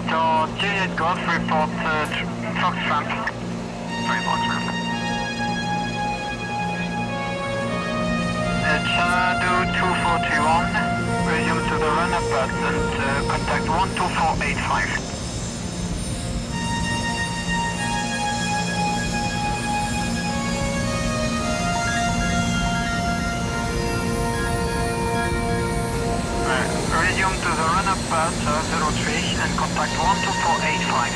Victor, Juliet Golf, report Fox ramp. Sorry, Fox ramp. Shadow 2421, resume to the runner path and contact 12485. Resume to the runner path 03 and contact 12485.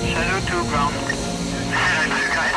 Shadow 2 ground. Shadow 2, guys.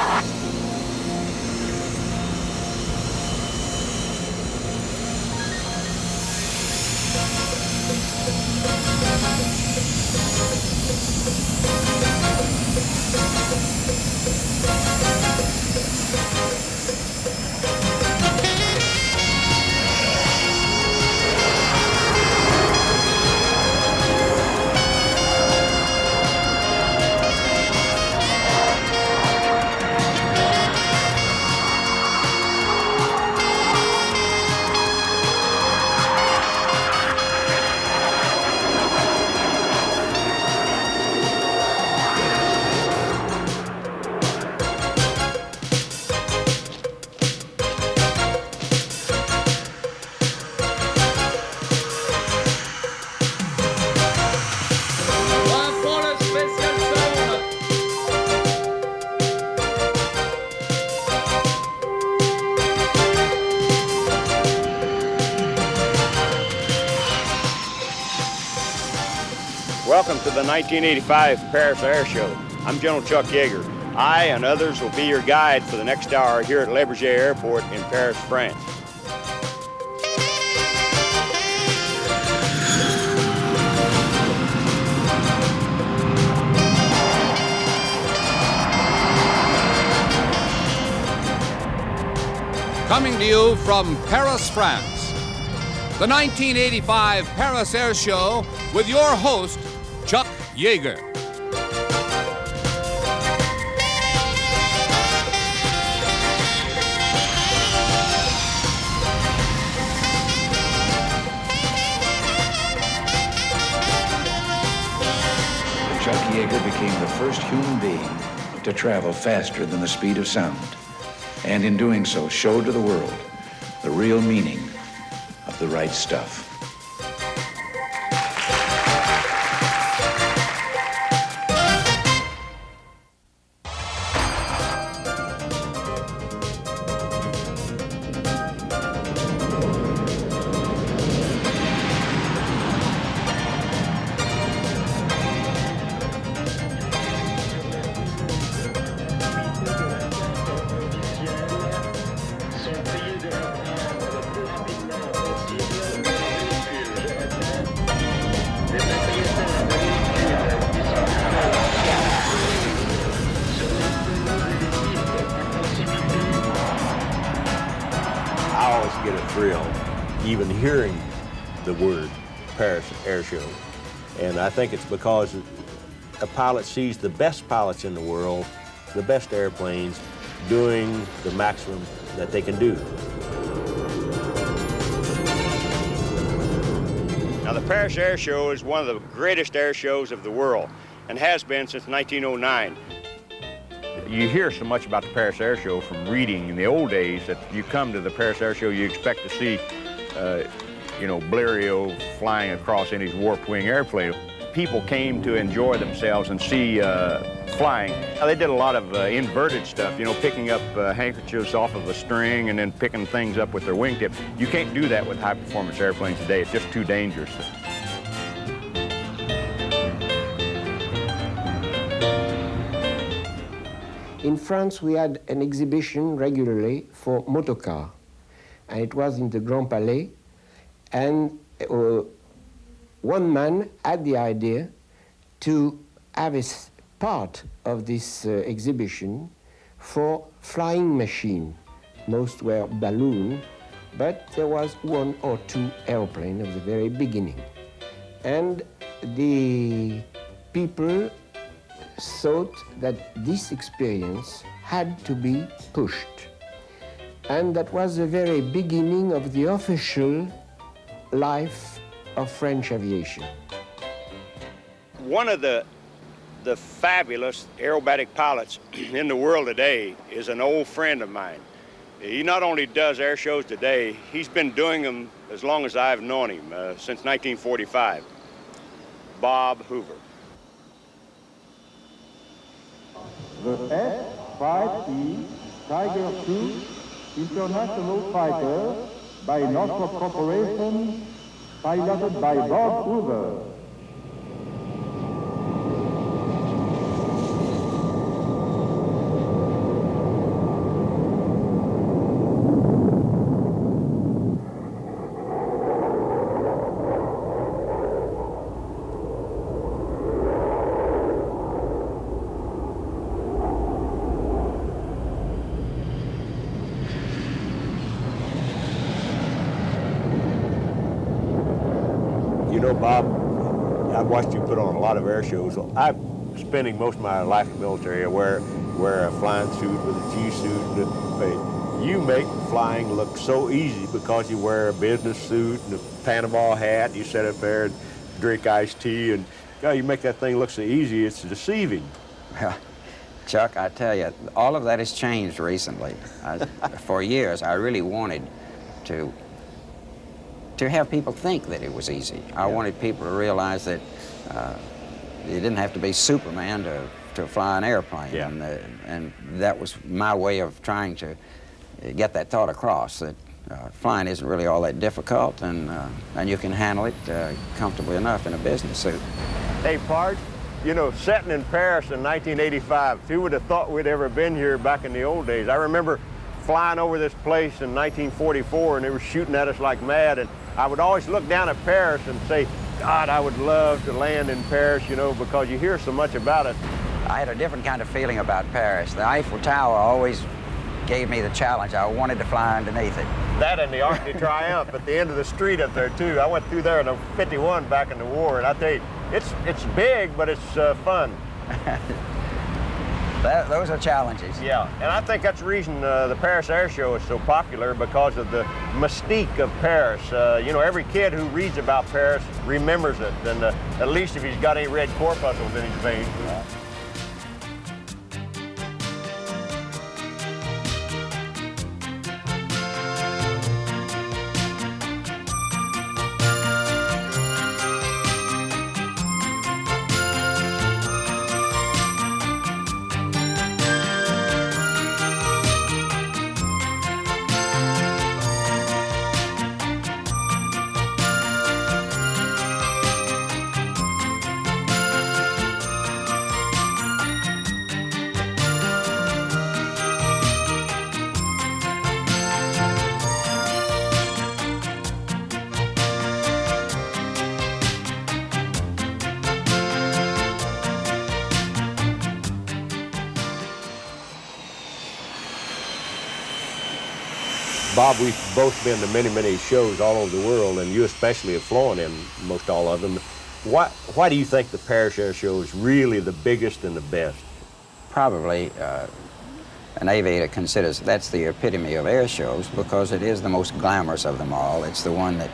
Welcome to the 1985 Paris Air Show. I'm General Chuck Yeager. I and others will be your guide for the next hour here at Le Bourget Airport in Paris, France. Coming to you from Paris, France, the 1985 Paris Air Show with your host, Chuck Yeager. Chuck Yeager became the first human being to travel faster than the speed of sound, and in doing so showed to the world the real meaning of the right stuff. Get a thrill even hearing the word Paris Air Show. And I think it's because a pilot sees the best pilots in the world, the best airplanes, doing the maximum that they can do. Now, the Paris Air Show is one of the greatest air shows of the world and has been since 1909. You hear so much about the Paris Air Show from reading in the old days that you come to the Paris Air Show, you expect to see, Blériot flying across in his warp wing airplane. People came to enjoy themselves and see flying. They did a lot of inverted stuff, picking up handkerchiefs off of a string and then picking things up with their wingtip. You can't do that with high-performance airplanes today. It's just too dangerous. In France, we had an exhibition regularly for motorcar, and it was in the Grand Palais, and one man had the idea to have a part of this exhibition for flying machine. Most were balloon, but there was one or two airplanes at the very beginning. And the people thought that this experience had to be pushed. And that was the very beginning of the official life of French aviation. One of the fabulous aerobatic pilots in the world today is an old friend of mine. He not only does air shows today, he's been doing them as long as I've known him, since 1945. Bob Hoover. The F-5E Tiger II International Fighter by Northrop Corporation, piloted by Bob Hoover. You know, Bob, I've watched you put on a lot of air shows. I'm spending most of my life in the military. I wear a flying suit with a G-suit. You make flying look so easy because you wear a business suit and a Panama hat. You sit up there and drink iced tea, and God, you make that thing look so easy, it's deceiving. Well, Chuck, I tell you, all of that has changed recently. For years, I really wanted to have people think that it was easy. I wanted people to realize that you didn't have to be Superman to fly an airplane. Yeah. And that was my way of trying to get that thought across, that flying isn't really all that difficult, and you can handle it comfortably enough in a business suit. Hey, Parge, you know, setting in Paris in 1985, who would have thought we'd ever been here back in the old days? I remember flying over this place in 1944, and they were shooting at us like mad, and I would always look down at Paris and say, God, I would love to land in Paris, you know, because you hear so much about it. I had a different kind of feeling about Paris. The Eiffel Tower always gave me the challenge. I wanted to fly underneath it. That and the Arc de Triomphe at the end of the street up there, too. I went through there in '51 back in the war, and I tell you, it's big, but it's fun. Those are challenges. Yeah, and I think that's the reason the Paris Air Show is so popular, because of the mystique of Paris. You know, every kid who reads about Paris remembers it, and at least if he's got any red corpuscles in his veins. Bob, we've both been to many, many shows all over the world, and you especially have flown in most all of them. Why do you think the Paris Air Show is really the biggest and the best? Probably an aviator considers that's the epitome of air shows, because it is the most glamorous of them all. It's the one that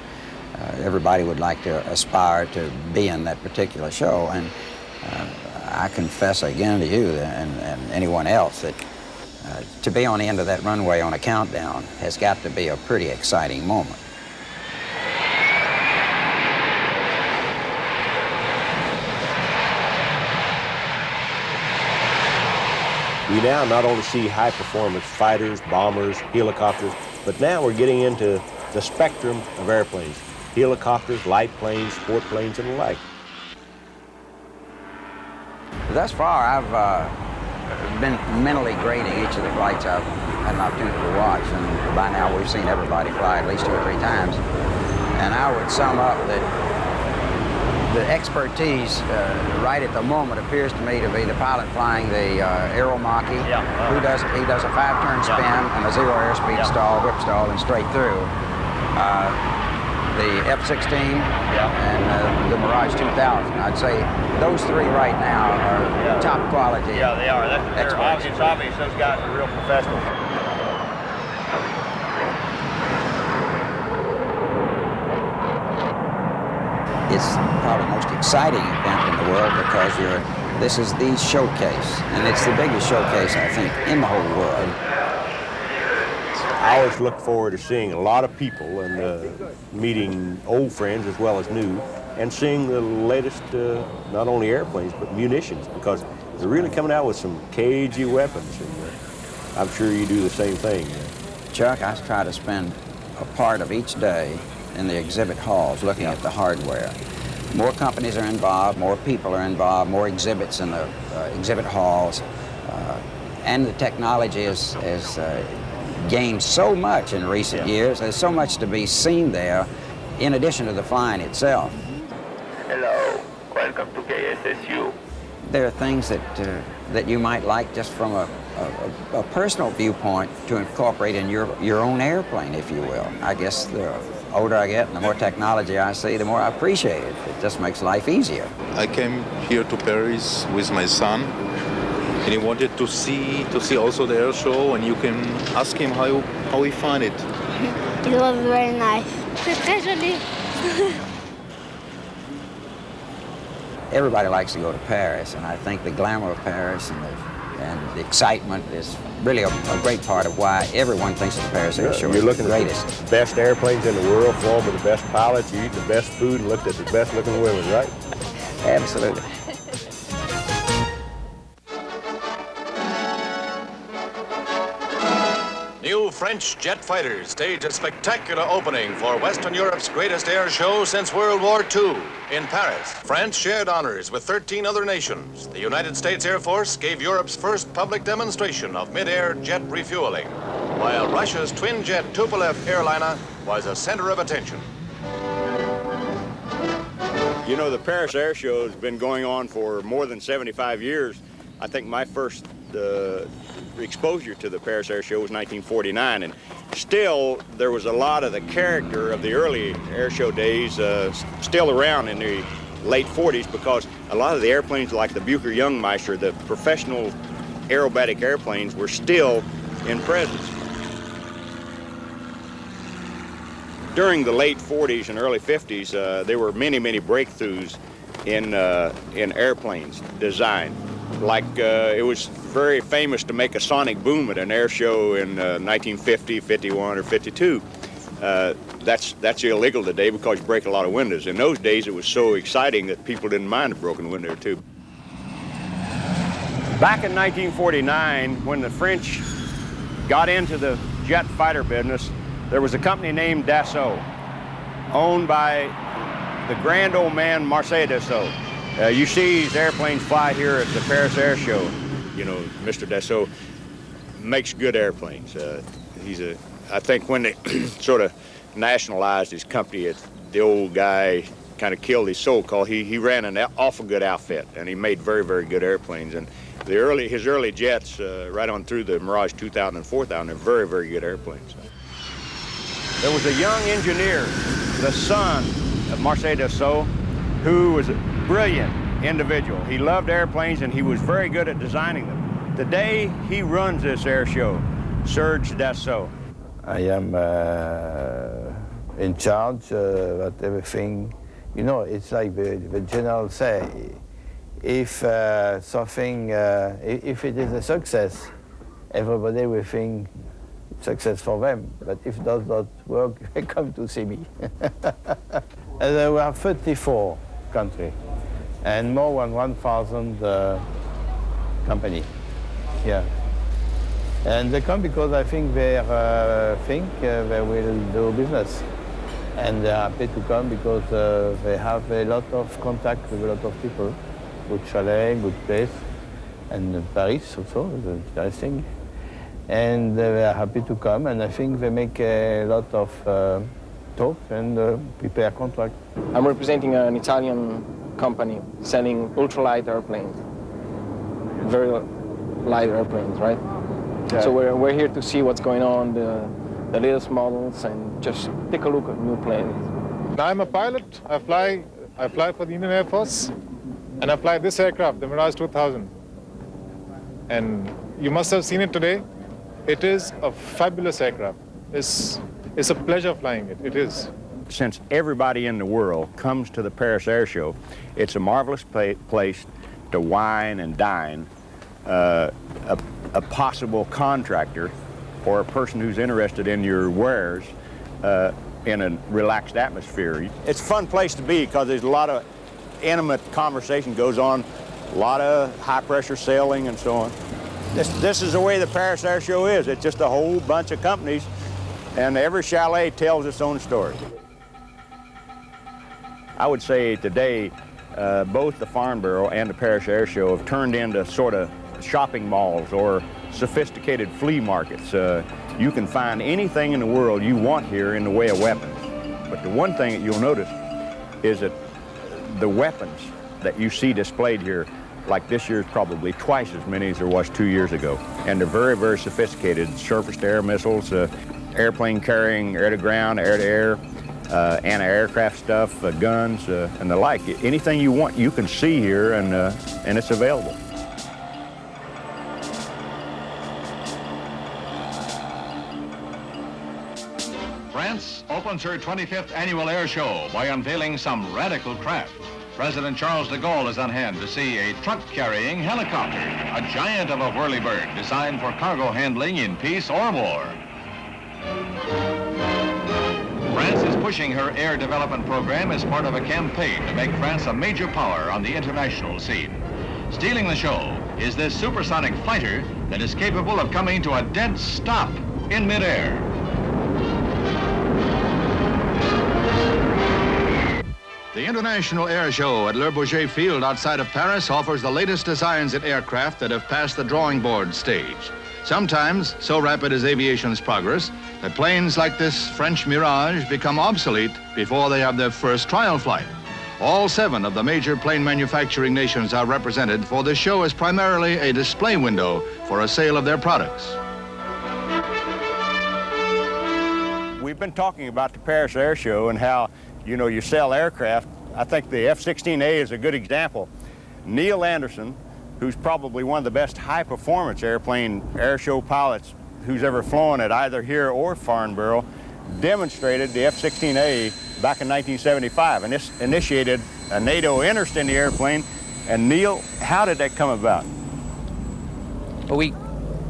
everybody would like to aspire to be in that particular show. And I confess again to you and anyone else that to be on the end of that runway on a countdown has got to be a pretty exciting moment. We now not only see high-performance fighters, bombers, helicopters, but now we're getting into the spectrum of airplanes. Helicopters, light planes, sport planes, and the like. Thus far, I've been mentally grading each of the flights I've had an opportunity to watch, and by now we've seen everybody fly at least 2 or 3 times. And I would sum up that the expertise right at the moment appears to me to be the pilot flying the Aeromaki, who does a 5-turn spin and a 0 airspeed stall, whip stall, and straight through. the F-16, and the Mirage 2000. I'd say those three right now are top quality. Yeah, they are. Experts. It's obvious those guys are real professionals. It's probably the most exciting event in the world because this is the showcase, and it's the biggest showcase, I think, in the whole world. I always look forward to seeing a lot of people and meeting old friends as well as new, and seeing the latest, not only airplanes, but munitions, because they're really coming out with some cagey weapons, and I'm sure you do the same thing. Chuck, I try to spend a part of each day in the exhibit halls looking at the hardware. More companies are involved, more people are involved, more exhibits in the exhibit halls, and the technology has gained so much in recent years. There's so much to be seen there in addition to the flying itself. Hello, welcome to KSSU. There are things that you might like just from a personal viewpoint to incorporate in your own airplane, if you will. I guess the older I get and the more technology I see, the more I appreciate it. It just makes life easier. I came here to Paris with my son, and he wanted to see also the air show, and you can ask him how he found it. It was very nice. Especially. Everybody likes to go to Paris, and I think the glamour of Paris and the excitement is really a great part of why everyone thinks of the Paris Air Show. You're looking the at greatest. the best airplanes in the world, flown with the best pilots, you eat the best food, and looked at the best looking women, right? Absolutely. New French jet fighters stage a spectacular opening for Western Europe's greatest air show since World War II in Paris. France shared honors with 13 other nations. The United States Air Force gave Europe's first public demonstration of mid-air jet refueling, while Russia's twin-jet Tupolev airliner was a center of attention. You know, the Paris Air Show has been going on for more than 75 years. I think my first exposure to the Paris Air Show was 1949, and still there was a lot of the character of the early air show days still around in the late 40s, because a lot of the airplanes like the Bucher-Youngmeister, the professional aerobatic airplanes, were still in presence. During the late 40s and early 50s, there were many, many breakthroughs in airplanes design. Like it was very famous to make a sonic boom at an air show in 1950, 51, or 52. That's illegal today because you break a lot of windows. In those days, it was so exciting that people didn't mind a broken window or two. Back in 1949, when the French got into the jet fighter business, there was a company named Dassault, owned by the grand old man Marcel Dassault. You see these airplanes fly here at the Paris Air Show. You know, Mr. Dassault makes good airplanes. I think when they sort of nationalized his company, the old guy kind of killed his soul, cause he ran an awful good outfit, and he made very, very good airplanes. And his early jets, right on through the Mirage 2000 and 4000, are very, very good airplanes. There was a young engineer, the son of Marcel Dassault, who was a brilliant individual. He loved airplanes, and he was very good at designing them. Today, he runs this air show, Serge Dassault. I am in charge of everything. You know, it's like the general say, if if it is a success, everybody will think success for them. But if it does not work, they come to see me. There were 34 countries and more than 1,000 companies here. And they come because I think they think they will do business. And they're happy to come because they have a lot of contact with a lot of people. Good chalet, good place. And Paris also is interesting. And they are happy to come, and I think they make a lot of talk and prepare contract. I'm representing an Italian company selling ultralight airplanes. Very light airplanes, right? Yeah. So we're here to see what's going on, the latest models, and just take a look at new planes. Now I'm a pilot. I fly for the Indian Air Force, and I fly this aircraft, the Mirage 2000. And you must have seen it today. It is a fabulous aircraft. It's a pleasure flying it. It is. Since everybody in the world comes to the Paris Air Show, it's a marvelous place to wine and dine a possible contractor or a person who's interested in your wares in a relaxed atmosphere. It's a fun place to be because there's a lot of intimate conversation goes on, a lot of high-pressure sailing and so on. This is the way the Paris Air Show is. It's just a whole bunch of companies, and every chalet tells its own story. I would say today, both the Farnborough and the Paris Air Show have turned into sort of shopping malls or sophisticated flea markets. You can find anything in the world you want here in the way of weapons. But the one thing that you'll notice is that the weapons that you see displayed here, like this year's probably twice as many as there was 2 years ago. And they're very, very sophisticated. Surface-to-air missiles, airplane carrying air-to-ground, air-to-air, anti-aircraft stuff, guns, and the like. Anything you want, you can see here, and it's available. France opens her 25th annual air show by unveiling some radical craft. President Charles de Gaulle is on hand to see a truck-carrying helicopter, a giant of a whirlybird designed for cargo handling in peace or war. France is pushing her air development program as part of a campaign to make France a major power on the international scene. Stealing the show is this supersonic fighter that is capable of coming to a dead stop in midair. The International Air Show at Le Bourget Field outside of Paris offers the latest designs in aircraft that have passed the drawing board stage. Sometimes, so rapid is aviation's progress, that planes like this French Mirage become obsolete before they have their first trial flight. All 7 of the major plane manufacturing nations are represented, for this show is primarily a display window for a sale of their products. We've been talking about the Paris Air Show and how, you know, you sell aircraft. I think the F-16A is a good example. Neil Anderson, who's probably one of the best high-performance air show pilots who's ever flown at either here or Farnborough, demonstrated the F-16A back in 1975, and this initiated a NATO interest in the airplane. And Neil, how did that come about? Well,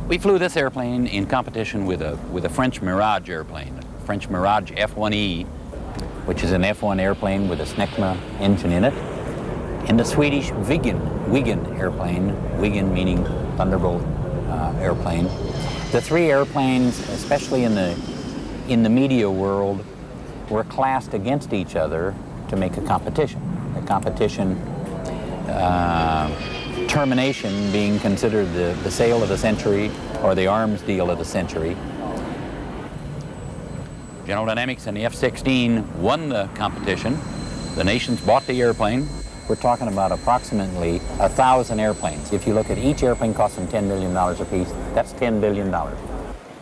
we flew this airplane in competition with a French Mirage airplane, a French Mirage F-1E, which is an F-1 airplane with a Snecma engine in it, and the Swedish Viggen airplane, Viggen meaning Thunderbolt airplane. The 3 airplanes, especially in the media world, were classed against each other to make a competition. The competition termination being considered the sale of the century or the arms deal of the century. General Dynamics and the F-16 won the competition. The nations bought the airplane. We're talking about approximately 1,000 airplanes. If you look at each airplane costing $10 million apiece, that's $10 billion.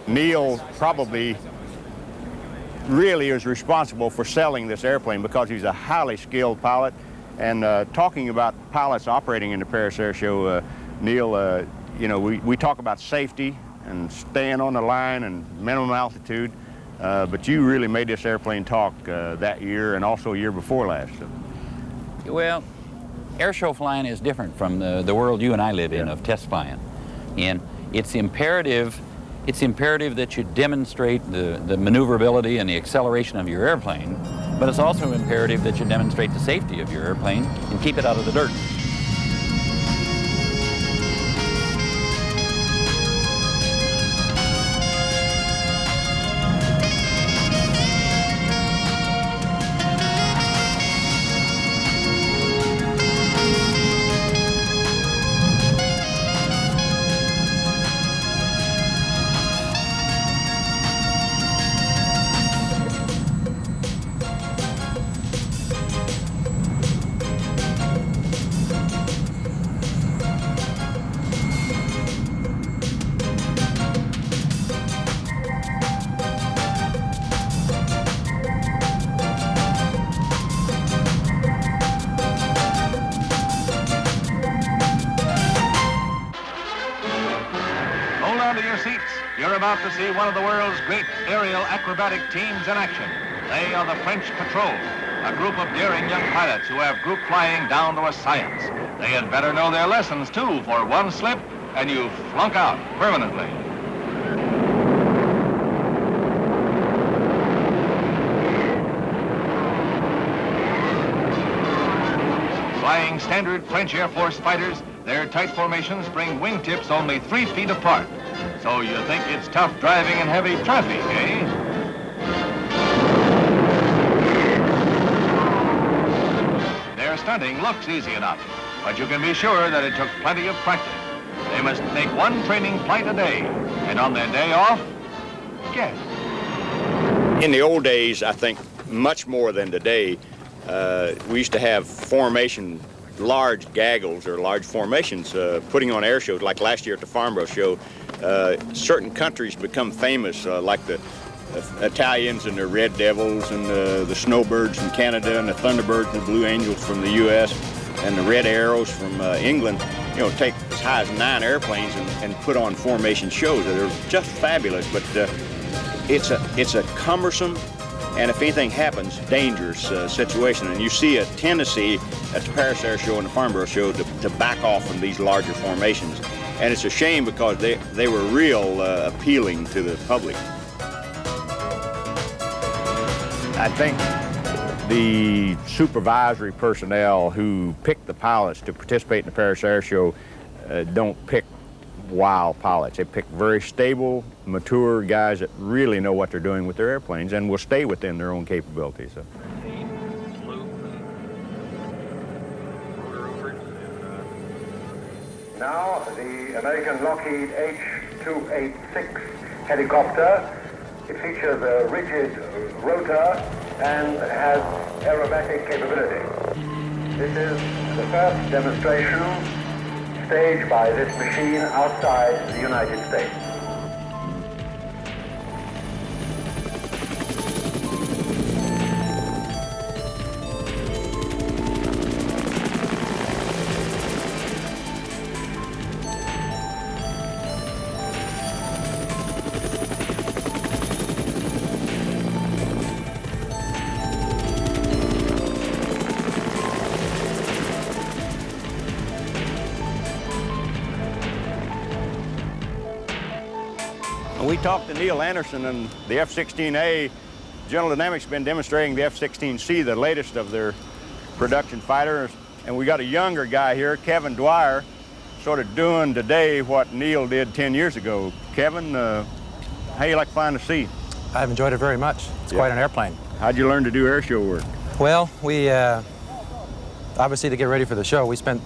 Neil probably really is responsible for selling this airplane because he's a highly skilled pilot. And talking about pilots operating in the Paris Air Show, Neil, you know, we talk about safety and staying on the line and minimum altitude. But you really made this airplane talk that year and also a year before last. So. Well, air show flying is different from the world you and I live in of test flying. And it's imperative that you demonstrate the maneuverability and the acceleration of your airplane, but it's also imperative that you demonstrate the safety of your airplane and keep it out of the dirt. on to your seats. You're about to see one of the world's great aerial acrobatic teams in action. They are the French Patrol, a group of daring young pilots who have group flying down to a science. They had better know their lessons, too, for one slip and you flunk out permanently. Flying standard French Air Force fighters, their tight formations bring wingtips only 3 feet apart. So you think it's tough driving in heavy traffic, eh? Their stunting looks easy enough, but you can be sure that it took plenty of practice. They must make one training flight a day, and on their day off, guess. In the old days, I think much more than today, we used to have large gaggles or large formations putting on air shows, like last year at the Farnborough show. Certain countries become famous, like the Italians and the Red Devils and the Snowbirds from Canada and the Thunderbirds and the Blue Angels from the U.S. and the Red Arrows from England, take as high as 9 airplanes and put on formation shows. They're just fabulous, but it's a cumbersome and, if anything happens, dangerous situation. And you see a tendency at the Paris Air Show and the Farnborough Show to back off from these larger formations. And it's a shame because they were real appealing to the public. I think the supervisory personnel who pick the pilots to participate in the Paris Air Show don't pick wild pilots. They pick very stable, mature guys that really know what they're doing with their airplanes and will stay within their own capabilities. So. Now, the American Lockheed H-286 helicopter. It features a rigid rotor and has aerobatic capability. This is the first demonstration staged by this machine outside the United States. When we talked to Neil Anderson and the F-16A, General Dynamics has been demonstrating the F-16C, the latest of their production fighters. And we got a younger guy here, Kevin Dwyer, sort of doing today what Neil did 10 years ago. Kevin, how you like flying the C? I've enjoyed it very much. It's quite an airplane. How'd you learn to do air show work? Well, we, obviously to get ready for the show, we spent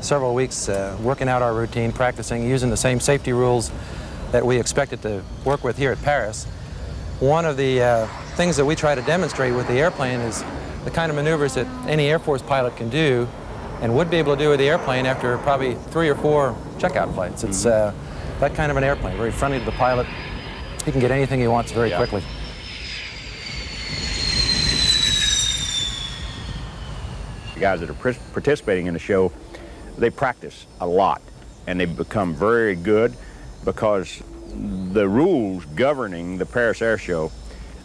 several weeks working out our routine, practicing, using the same safety rules that we expected to work with here at Paris. One of the things that we try to demonstrate with the airplane is the kind of maneuvers that any Air Force pilot can do and would be able to do with the airplane after probably 3 or 4 checkout flights. It's that kind of an airplane, very friendly to the pilot. He can get anything he wants very quickly. The guys that are participating in the show, they practice a lot and they become very good, because the rules governing the Paris Air Show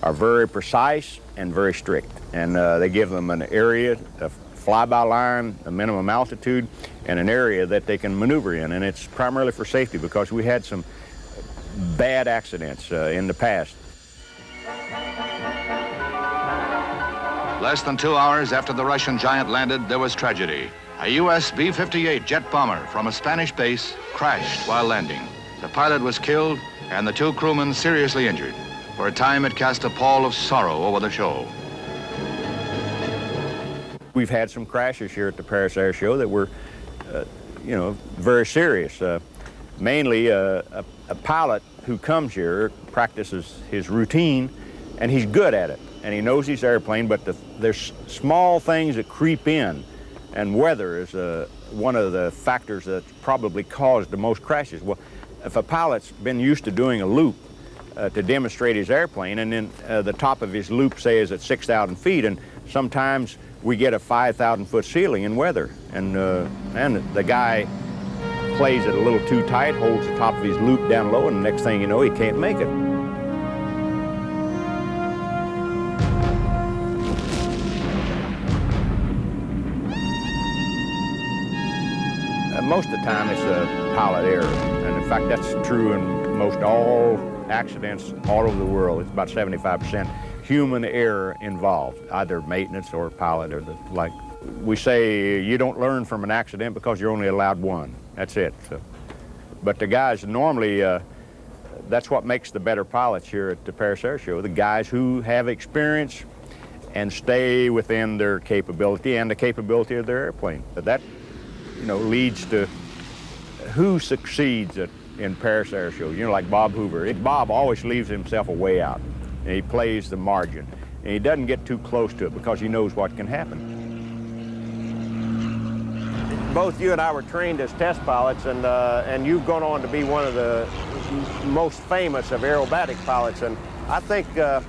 are very precise and very strict. And they give them an area, a fly-by line, a minimum altitude, and an area that they can maneuver in. And it's primarily for safety, because we had some bad accidents in the past. Less than 2 hours after the Russian giant landed, there was tragedy. A U.S. B-58 jet bomber from a Spanish base crashed while landing. The pilot was killed and the 2 crewmen seriously injured. For a time, it cast a pall of sorrow over the show. We've had some crashes here at the Paris Air Show that were, very serious. Mainly a pilot who comes here practices his routine, and he's good at it, and he knows his airplane, but there's small things that creep in, and weather is one of the factors that probably caused the most crashes. Well, if a pilot's been used to doing a loop to demonstrate his airplane, and then the top of his loop, say, is at 6,000 feet, and sometimes we get a 5,000-foot ceiling in weather, and the guy plays it a little too tight, holds the top of his loop down low, and the next thing you know, he can't make it. Most of the time, it's a pilot error, and in fact, that's true in most all accidents all over the world. It's about 75% human error involved, either maintenance or pilot or the like. We say you don't learn from an accident because you're only allowed one. That's it. So, but the guys normally, that's what makes the better pilots here at the Paris Air Show, the guys who have experience and stay within their capability and the capability of their airplane. That, you know, leads to who succeeds in Paris Air Show. You know, like Bob Hoover. Bob always leaves himself a way out, and he plays the margin. And he doesn't get too close to it because he knows what can happen. Both you and I were trained as test pilots, and you've gone on to be one of the most famous of aerobatic pilots. And I think a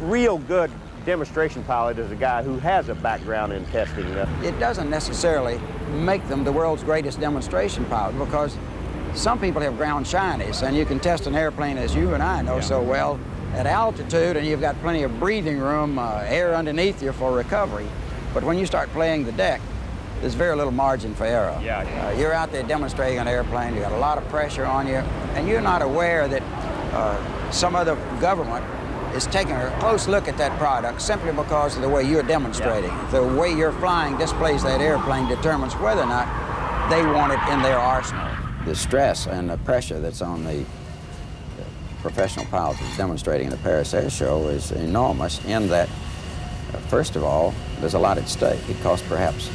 real good demonstration pilot is a guy who has a background in testing. It doesn't necessarily make them the world's greatest demonstration pilot, because some people have ground shyness, and you can test an airplane, as you and I know so well, at altitude, and you've got plenty of breathing room, air underneath you for recovery. But when you start playing the deck, there's very little margin for error. You're out there demonstrating an airplane, you got a lot of pressure on you, and you're not aware that some other government is taking a close look at that product simply because of the way you're demonstrating. The way you're flying displays that airplane determines whether or not they want it in their arsenal. The stress and the pressure that's on the professional pilot who's demonstrating in the Paris Air Show is enormous in that, first of all, there's a lot at stake. It costs perhaps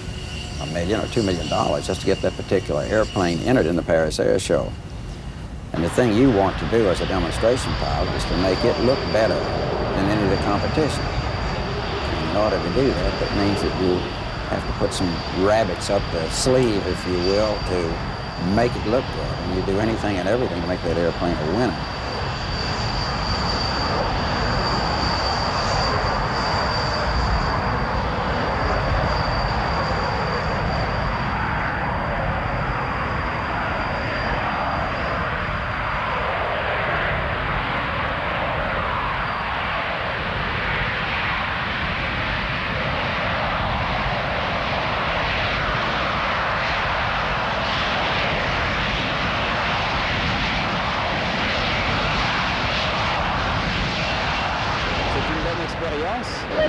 $1 million or $2 million just to get that particular airplane entered in the Paris Air Show. And the thing you want to do as a demonstration pilot is to make it look better than any of the competition. And in order to do that, that means that you have to put some rabbits up the sleeve, if you will, to make it look good. And you do anything and everything to make that airplane a winner.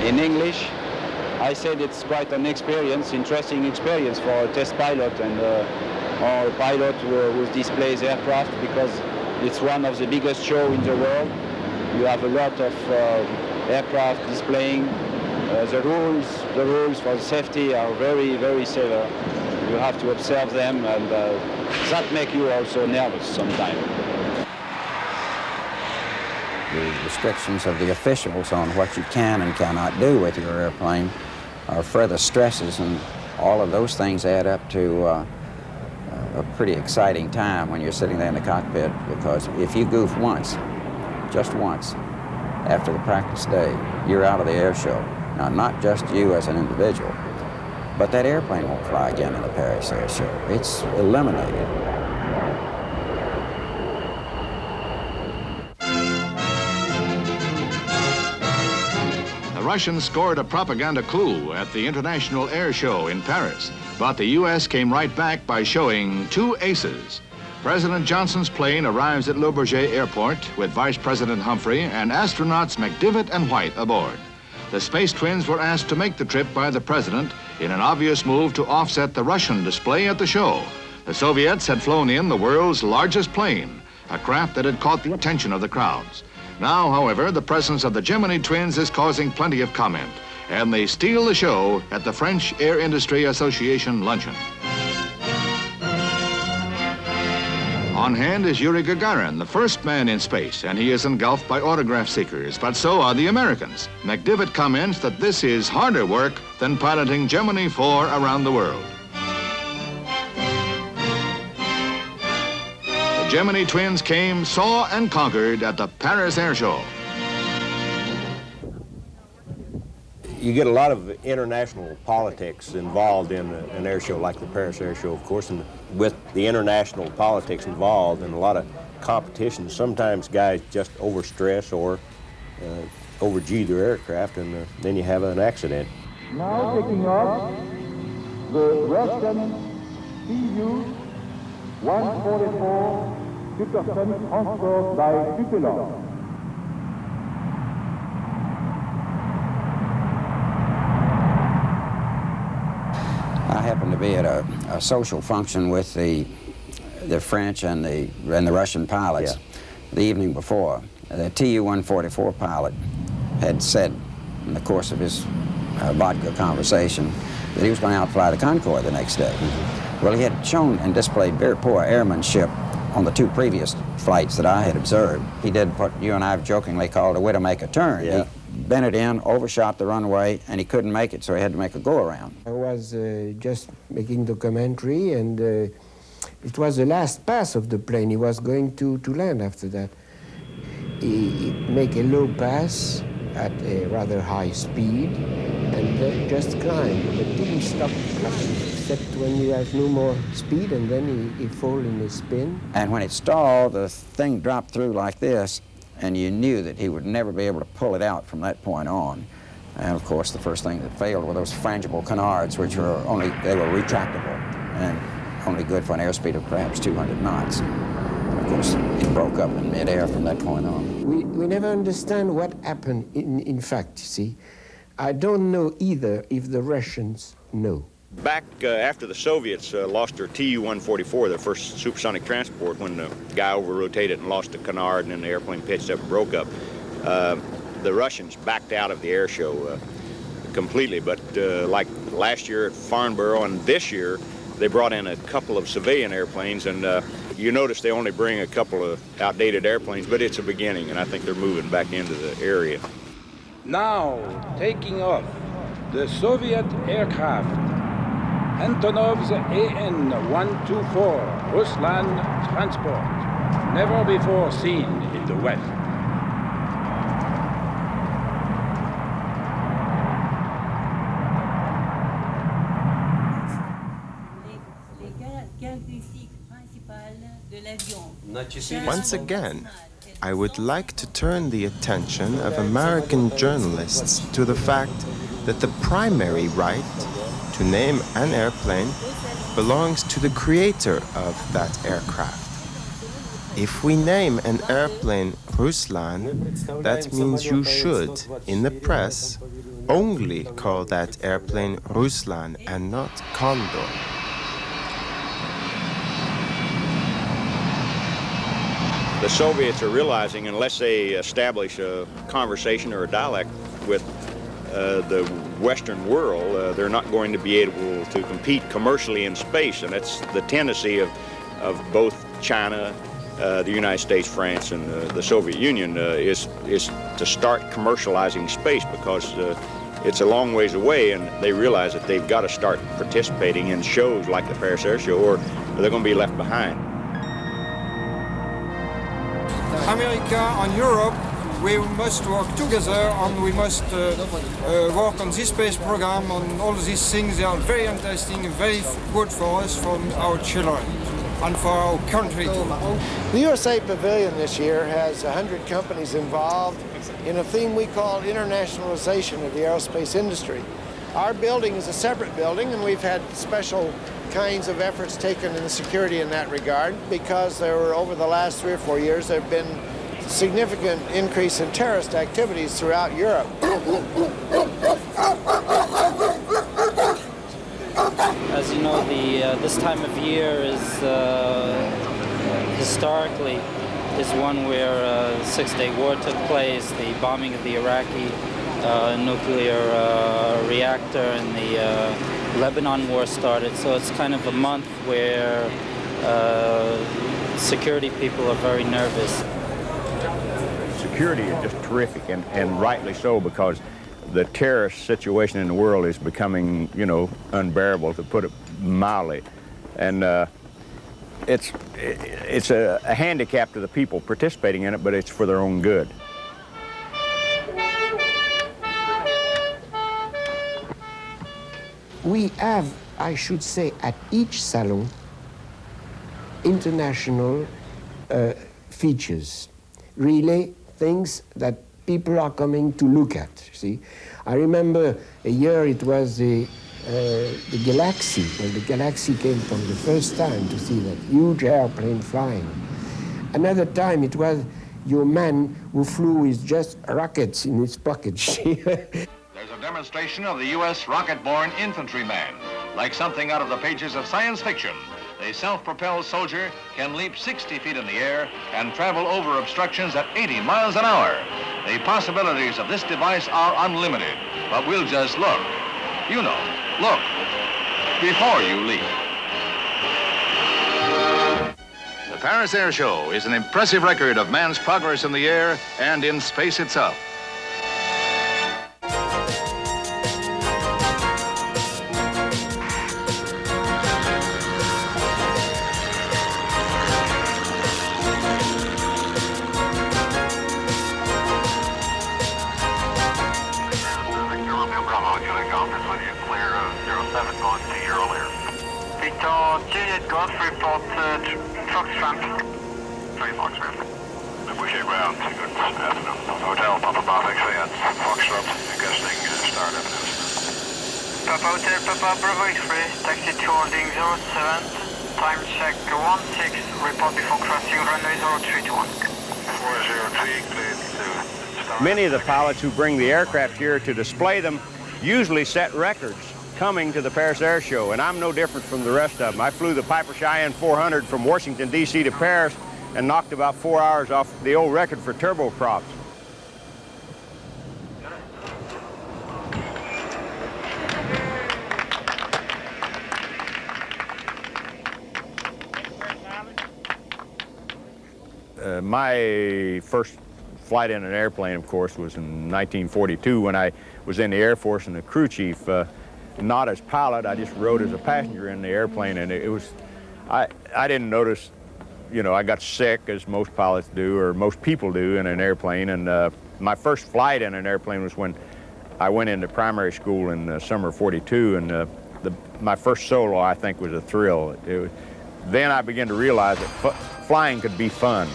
In English, I said it's quite an experience, interesting experience for a test pilot and or a pilot who displays aircraft, because it's one of the biggest shows in the world. You have a lot of aircraft displaying. The rules for safety are very, very severe. You have to observe them, and that makes you also nervous sometimes. The restrictions of the officials on what you can and cannot do with your airplane are further stresses, and all of those things add up to a pretty exciting time when you're sitting there in the cockpit, because if you goof once, just once, after the practice day, you're out of the air show. Now, not just you as an individual, but that airplane won't fly again in the Paris Air Show. It's eliminated. The Russians scored a propaganda clue at the International Air Show in Paris, but the U.S. came right back by showing two aces. President Johnson's plane arrives at Le Bourget Airport with Vice President Humphrey and astronauts McDivitt and White aboard. The space twins were asked to make the trip by the president in an obvious move to offset the Russian display at the show. The Soviets had flown in the world's largest plane, a craft that had caught the attention of the crowds. Now, however, the presence of the Gemini twins is causing plenty of comment, and they steal the show at the French Air Industry Association luncheon. On hand is Yuri Gagarin, the first man in space, and he is engulfed by autograph seekers, but so are the Americans. McDivitt comments that this is harder work than piloting Gemini 4 around the world. The Gemini twins came, saw, and conquered at the Paris Air Show. You get a lot of international politics involved in an air show like the Paris Air Show, of course, and with the international politics involved and a lot of competition, sometimes guys just overstress or over-G their aircraft, and then you have an accident. Now taking off, the Russian Tu-144 supersonic transport by Tupelo. I happened to be at a social function with the French and the Russian pilots the evening before. The Tu-144 pilot had said in the course of his vodka conversation that he was going to outfly the Concorde the next day. Well, he had shown and displayed very poor airmanship on the two previous flights that I had observed. He did what you and I have jokingly called a Widowmaker turn. Yeah. He bent it in, overshot the runway, and he couldn't make it, so he had to make a go-around. I was just making documentary, and it was the last pass of the plane. He was going to land after that. He make a low pass at a rather high speed, and then just climb, but didn't stop climbing, except when he has no more speed, and then he fall in a spin. And when it stalled, the thing dropped through like this, and you knew that he would never be able to pull it out from that point on. And of course, the first thing that failed were those frangible canards, which were they were retractable and only good for an airspeed of perhaps 200 knots. And of course, it broke up in midair from that point on. We never understand what happened in fact, you see. I don't know either if the Russians know. Back after the Soviets lost their Tu-144, their first supersonic transport, when the guy over-rotated and lost the canard and then the airplane pitched up and broke up, the Russians backed out of the air show completely. But like last year at Farnborough and this year, they brought in a couple of civilian airplanes, and you notice they only bring a couple of outdated airplanes, but it's a beginning, and I think they're moving back into the area. Now taking off, the Soviet aircraft Antonov's AN-124 Ruslan transport, never before seen in the West. Once again, I would like to turn the attention of American journalists to the fact that the primary right to name an airplane belongs to the creator of that aircraft. If we name an airplane Ruslan, that means you should, in the press, only call that airplane Ruslan and not Condor. The Soviets are realizing unless they establish a conversation or a dialogue with the Western world, they're not going to be able to compete commercially in space, and that's the tendency of both China, the United States, France, and the Soviet Union is to start commercializing space, because it's a long ways away, and they realize that they've got to start participating in shows like the Paris Air Show, or they're going to be left behind. America and Europe, we must work together, and we must work on this space program, on all these things. They are very interesting and very good for us, for our children, and for our country too. The USA Pavilion this year has 100 companies involved in a theme we call internationalization of the aerospace industry. Our building is a separate building, and we've had special kinds of efforts taken in the security in that regard, because there were, over the last 3 or 4 years, there have been significant increase in terrorist activities throughout Europe. As you know, this time of year is historically is one where the Six-Day War took place, the bombing of the Iraqi nuclear reactor, and the Lebanon war started. So it's kind of a month where security people are very nervous. Security is just terrific, and rightly so, because the terrorist situation in the world is becoming, unbearable, to put it mildly. And it's a handicap to the people participating in it, but it's for their own good. we have, I should say, at each salon, international features, really things that people are coming to look at, see. I remember a year it was the Galaxy, when the Galaxy came for the first time to see that huge airplane flying. Another time it was your man who flew with just rockets in his pocket. There's a demonstration of the U.S. rocket-borne infantryman, like something out of the pages of science fiction. A self-propelled soldier can leap 60 feet in the air and travel over obstructions at 80 miles an hour. The possibilities of this device are unlimited, but we'll just look. You know, look before you leap. The Paris Air Show is an impressive record of man's progress in the air and in space itself. Papa Hotel, Papa Bravo X-ray, taxi to holding 07, time check 16, report before crossing runway 031. 403, cleared to start. Many of the pilots who bring the aircraft here to display them usually set records coming to the Paris Air Show, and I'm no different from the rest of them. I flew the Piper Cheyenne 400 from Washington, D.C. to Paris and knocked about 4 hours off the old record for turboprops. My first flight in an airplane, of course, was in 1942 when I was in the Air Force and the crew chief. Not as pilot, I just rode as a passenger in the airplane, and I didn't notice, you know, I got sick as most pilots do, or most people do in an airplane, and my first flight in an airplane was when I went into primary school in the summer of '42, and my first solo, I think, was a thrill. Then I began to realize that flying could be fun.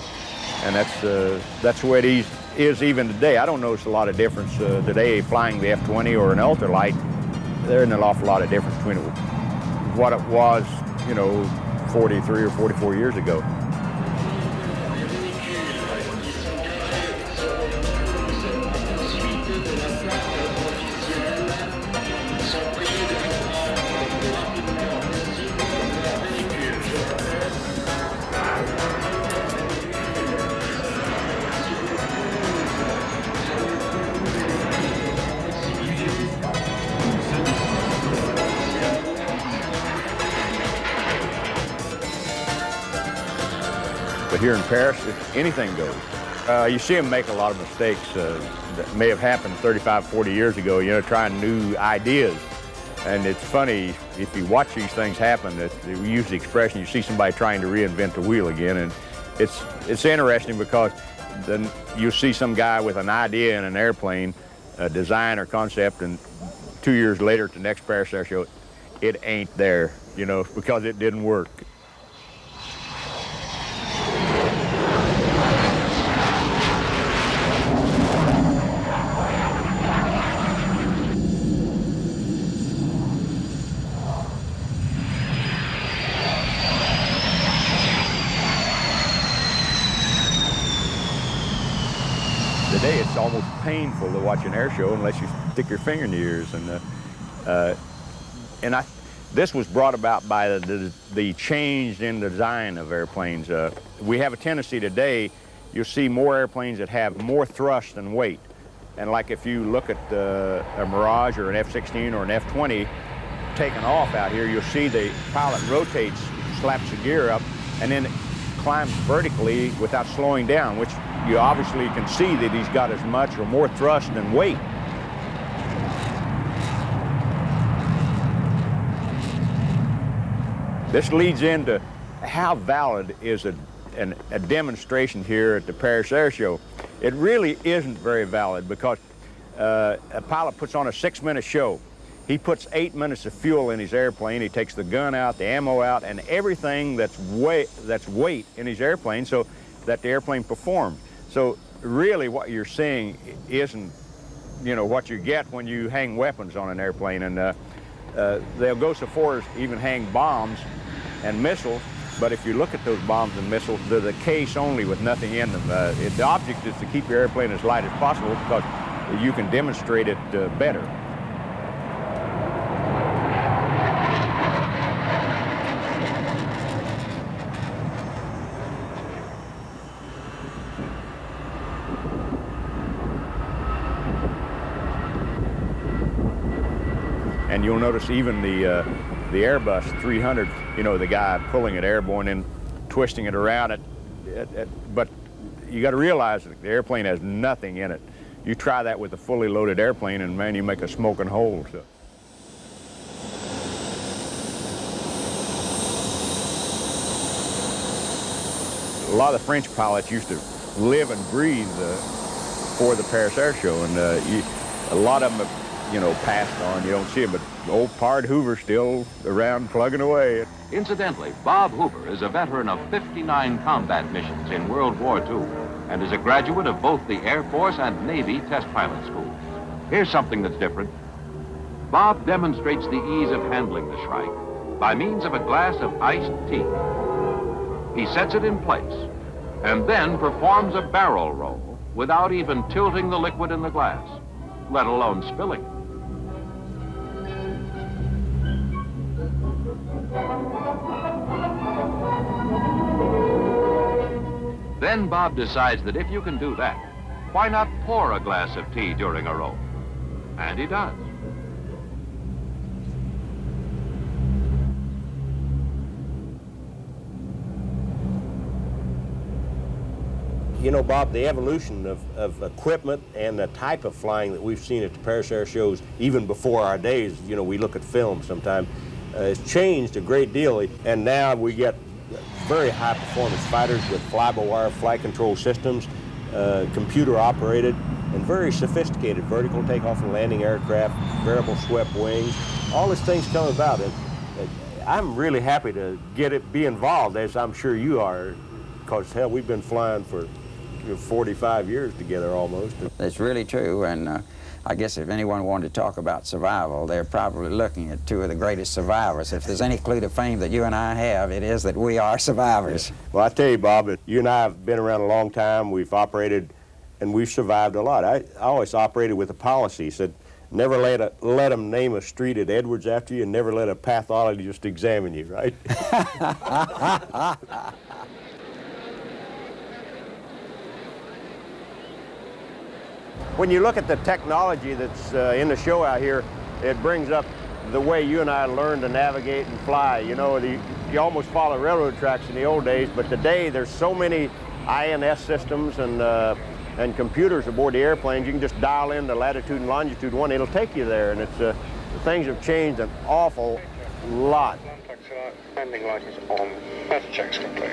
And that's the way it is even today. I don't notice a lot of difference today flying the F-20 or an ultralight. There isn't an awful lot of difference between what it was, you know, 43 or 44 years ago. But here in Paris, anything goes. You see them make a lot of mistakes that may have happened 35, 40 years ago, you know, trying new ideas. And it's funny, if you watch these things happen, we use the expression, you see somebody trying to reinvent the wheel again. And it's interesting because then you see some guy with an idea in an airplane, a design or concept, and 2 years later at the next Paris Air Show, it ain't there, you know, because it didn't work. Today it's almost painful to watch an air show unless you stick your finger in the ears. And this was brought about by the change in design of airplanes. We have a tendency today, you'll see more airplanes that have more thrust than weight. And like if you look at a Mirage or an F-16 or an F-20 taking off out here, you'll see the pilot rotates, slaps the gear up, and then climbs vertically without slowing down, which you obviously can see that he's got as much or more thrust than weight. This leads into how valid is a demonstration here at the Paris Air Show. It really isn't very valid because a pilot puts on a 6-minute show. He puts 8 minutes of fuel in his airplane. He takes the gun out, the ammo out, and everything that's weight in his airplane so that the airplane performs. So really what you're seeing isn't, you know, what you get when you hang weapons on an airplane. And they'll go so far as even hang bombs and missiles, but if you look at those bombs and missiles, they're the case only with nothing in them. The object is to keep your airplane as light as possible because you can demonstrate it better. And you'll notice even the Airbus 300, you know, the guy pulling it airborne and twisting it around but you got to realize that the airplane has nothing in it. You try that with a fully loaded airplane and man, you make a smoking hole. So. A lot of the French pilots used to live and breathe for the Paris Air Show, and a lot of them have, you know, passed on. You don't see him, but old Pard Hoover's still around plugging away. Incidentally, Bob Hoover is a veteran of 59 combat missions in World War II and is a graduate of both the Air Force and Navy test pilot schools. Here's something that's different. Bob demonstrates the ease of handling the Shrike by means of a glass of iced tea. He sets it in place and then performs a barrel roll without even tilting the liquid in the glass, let alone spilling it. Then Bob decides that if you can do that, why not pour a glass of tea during a roll? And he does. You know, Bob, the evolution of equipment and the type of flying that we've seen at the Paris Air Shows, even before our days, you know, we look at film sometimes, has changed a great deal. And now we get very high-performance fighters with fly-by-wire flight control systems, computer-operated, and very sophisticated vertical takeoff and landing aircraft, variable swept wings. All these things come about, and I'm really happy to be involved, as I'm sure you are, because, hell, we've been flying for 45 years together almost. That's really true, and I guess if anyone wanted to talk about survival, they're probably looking at two of the greatest survivors. If there's any clue to fame that you and I have, it is that we are survivors. Yeah. Well, I tell you, Bob, you and I have been around a long time. We've operated, and we've survived a lot. I always operated with a policy, said never let them name a street at Edwards after you, and never let a pathologist examine you, right? When you look at the technology that's in the show out here, it brings up the way you and I learned to navigate and fly. You know, you almost follow railroad tracks in the old days, but today there's so many INS systems and computers aboard the airplanes. You can just dial in the latitude and longitude one, it'll take you there, and it's things have changed an awful lot. Landing lights on. Weather checks complete.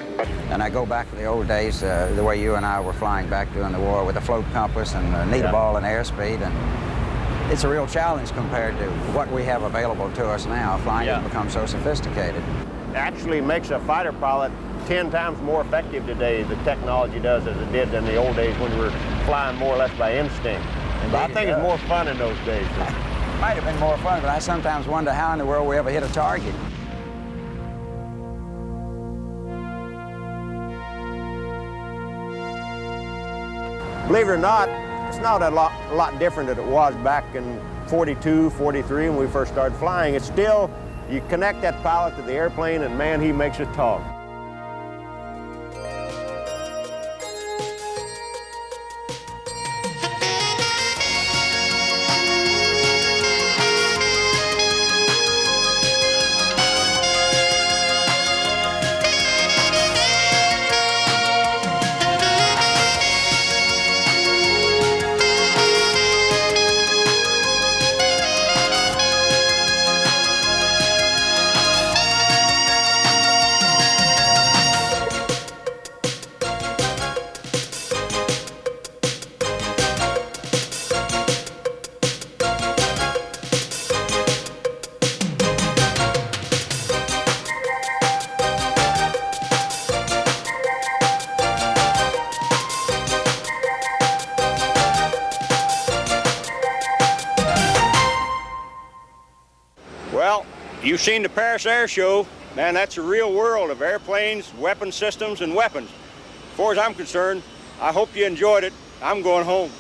And I go back to the old days, the way you and I were flying back during the war with a float compass and a needle ball and airspeed, and it's a real challenge compared to what we have available to us now. Flying has become so sophisticated. It actually makes a fighter pilot 10 times more effective today, the technology does, as it did in the old days when we were flying more or less by instinct. But I think it's more fun in those days. Might have been more fun, but I sometimes wonder how in the world we ever hit a target. Believe it or not, it's not a lot different than it was back in 42, 43 when we first started flying. It's still, you connect that pilot to the airplane and man, he makes it talk. You've seen the Paris Air Show. Man, that's a real world of airplanes, weapon systems, and weapons. As far as I'm concerned, I hope you enjoyed it. I'm going home.